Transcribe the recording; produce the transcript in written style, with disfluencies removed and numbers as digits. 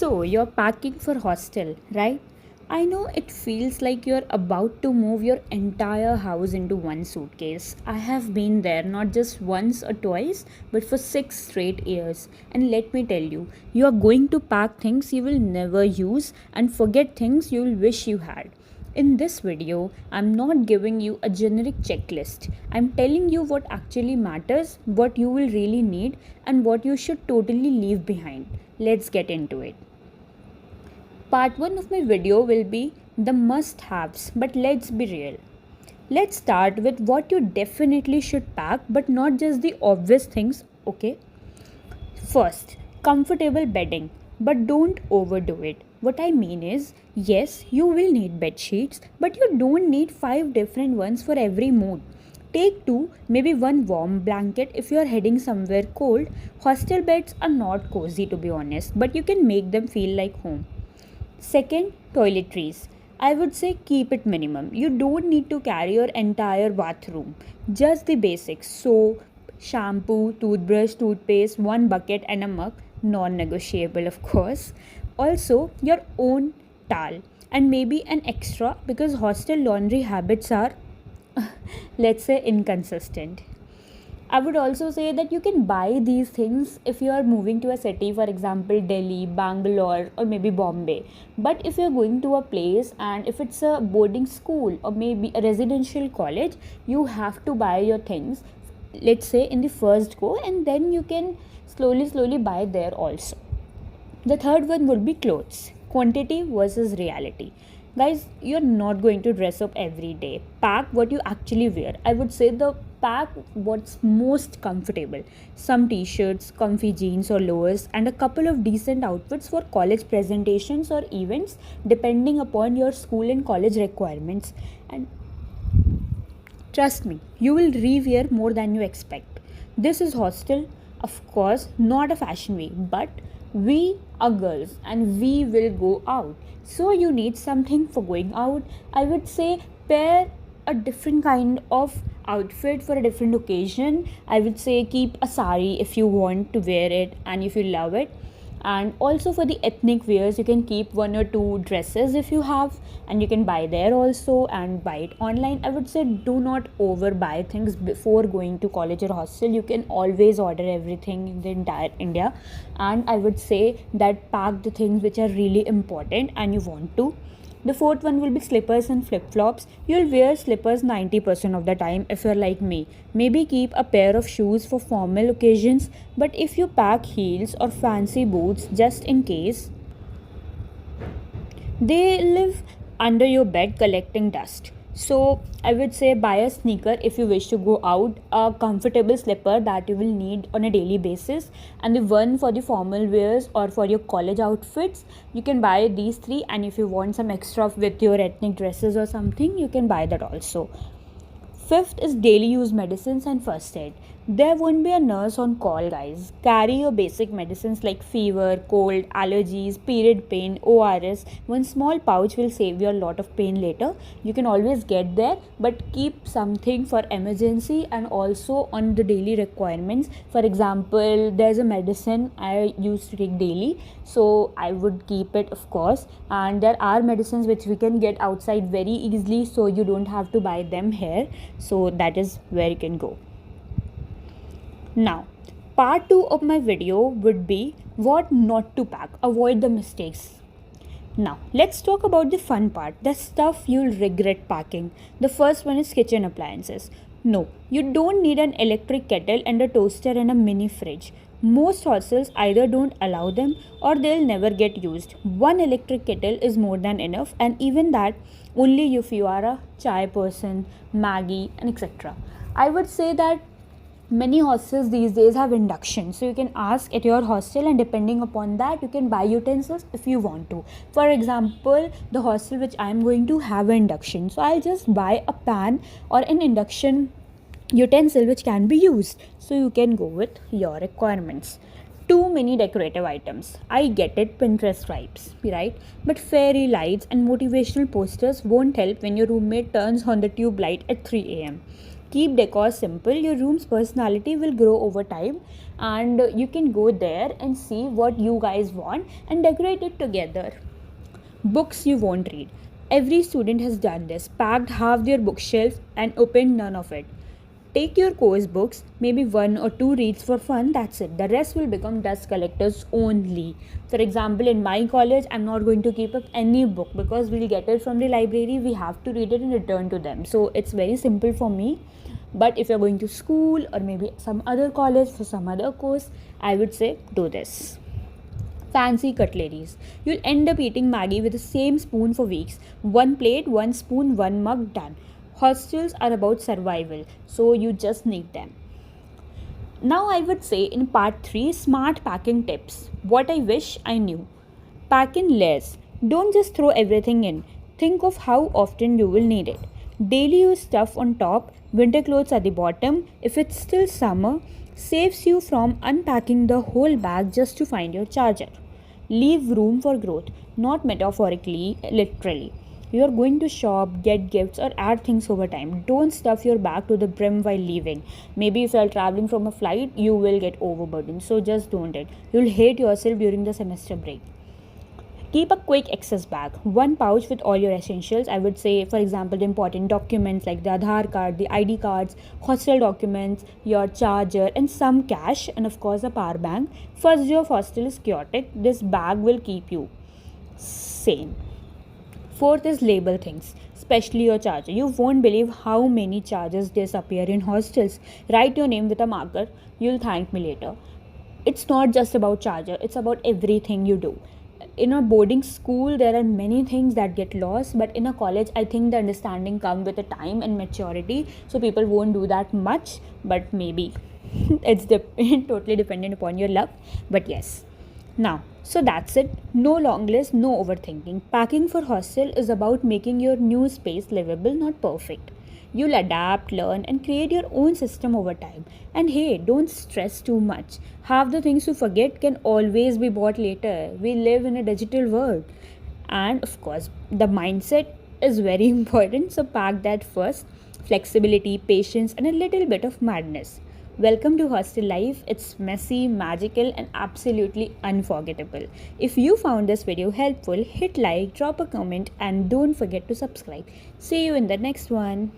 So, you're packing for hostel, right? I know it feels like you're about to move your entire house into one suitcase. I have been there not just once or twice, but for 6 straight years. And let me tell you, you are going to pack things you will never use and forget things you'll wish you had. In this video, I'm not giving you a generic checklist. I'm telling you what actually matters, what you will really need, and what you should totally leave behind. Let's get into it. Part 1 of my video will be the must haves, but let's be real. Let's start with what you definitely should pack, but not just the obvious things, okay? First, comfortable bedding, but don't overdo it. What I mean is, yes, you will need bed sheets, but you don't need 5 different ones for every mood. Take two, maybe one warm blanket if you are heading somewhere cold. Hostel beds are not cozy to be honest, but you can make them feel like home. Second, toiletries. I would say keep it minimum. You don't need to carry your entire bathroom. Just the basics soap, shampoo, toothbrush, toothpaste, one bucket, and a mug. Non negotiable, of course. Also, your own towel and maybe an extra because hostel laundry habits are, let's say, inconsistent. I would also say that you can buy these things if you are moving to a city, for example, Delhi, Bangalore, or maybe Bombay. But if you're going to a place and if it's a boarding school or maybe a residential college, you have to buy your things, let's say, in the first go, and then you can slowly buy there also. The third one would be clothes. Quantity versus reality. Guys, you're not going to dress up every day. Pack what you actually wear. I would say the pack what's most comfortable. Some t-shirts, comfy jeans or lowers, and a couple of decent outfits for college presentations or events depending upon your school and college requirements. And trust me, you will rewear more than you expect. This is hostel, of course, not a fashion week, but we are girls and we will go out. So you need something for going out. I would say pair a different kind of outfit for a different occasion. I would say keep a sari if you want to wear it and if you love it, and also for the ethnic wears you can keep one or two dresses if you have, and you can buy there also and buy it online. I would say do not overbuy things before going to college or hostel. You can always order everything in the entire India, and I would say that pack the things which are really important and you want to. The fourth one will be slippers and flip flops. You'll wear slippers 90% of the time if you're like me. Maybe keep a pair of shoes for formal occasions, but if you pack heels or fancy boots just in case, they live under your bed collecting dust. So I would say buy a sneaker if you wish to go out, a comfortable slipper that you will need on a daily basis, and the one for the formal wears or for your college outfits. You can buy these three, and if you want some extra with your ethnic dresses or something, you can buy that also. Fifth is daily use medicines and first aid. There won't be a nurse on call, guys. Carry your basic medicines like fever, cold, allergies, period pain, ORS. One small pouch will save you a lot of pain later. You can always get there, but keep something for emergency and also on the daily requirements. For example, there's a medicine I used to take daily, so I would keep it, of course. And there are medicines which we can get outside very easily, so you don't have to buy them here. So that is where you can go. Now, part 2 of my video would be what not to pack, avoid the mistakes. Now, let's talk about the fun part, the stuff you'll regret packing. The first one is kitchen appliances. No, you don't need an electric kettle and a toaster and a mini fridge. Most hostels either don't allow them or they'll never get used. One electric kettle is more than enough, and even that only if you are a chai person, Maggie, and etc. I would say that many hostels these days have induction, so you can ask at your hostel and depending upon that you can buy utensils if you want to. For example, the hostel which I am going to have an induction, so I'll just buy a pan or an induction utensil which can be used, so you can go with your requirements. Too many decorative items. I get it, Pinterest vibes, right? But fairy lights and motivational posters won't help when your roommate turns on the tube light at 3 a.m. Keep decor simple. Your room's personality will grow over time, and you can go there and see what you guys want and decorate it together. Books you won't read. Every student has done this, packed half their bookshelf and opened none of it. Take your course books, maybe one or two reads for fun, that's it. The rest will become dust collectors only. For example, in my college, I'm not going to keep up any book because we'll get it from the library, we have to read it and return to them. So it's very simple for me. But if you're going to school or maybe some other college for some other course, I would say do this. Fancy cutleries. You'll end up eating Maggie with the same spoon for weeks. One plate, one spoon, one mug, done. Hostels are about survival, so you just need them. Now, I would say in part 3, smart packing tips. What I wish I knew. Pack in layers. Don't just throw everything in. Think of how often you will need it. Daily use stuff on top, winter clothes at the bottom. If it's still summer, saves you from unpacking the whole bag just to find your charger. Leave room for growth, not metaphorically, literally. You are going to shop, get gifts, or add things over time. Don't stuff your bag to the brim while leaving. Maybe if you are traveling from a flight, you will get overburdened. So just don't it. You'll hate yourself during the semester break. Keep a quick access bag, one pouch with all your essentials. I would say, for example, the important documents like the Aadhaar card, the ID cards, hostel documents, your charger, and some cash, and of course, a power bank. First day of hostel is chaotic. This bag will keep you sane. Fourth is label things, especially your charger. You won't believe how many chargers disappear in hostels. Write your name with a marker. You'll thank me later. It's not just about charger, it's about everything you do. In a boarding school, there are many things that get lost, but in a college, I think the understanding comes with the time and maturity, so people won't do that much, but maybe. It's totally dependent upon your luck, but yes. Now, so that's it. No long list, no overthinking. Packing for hostel is about making your new space livable, not perfect. You'll adapt, learn, and create your own system over time. And hey, don't stress too much. Half the things you forget can always be bought later. We live in a digital world. And of course, the mindset is very important, so pack that first. Flexibility, patience, and a little bit of madness. Welcome to hostel life. It's messy, magical, and absolutely unforgettable. If you found this video helpful, hit like, drop a comment, and don't forget to subscribe. See you in the next one.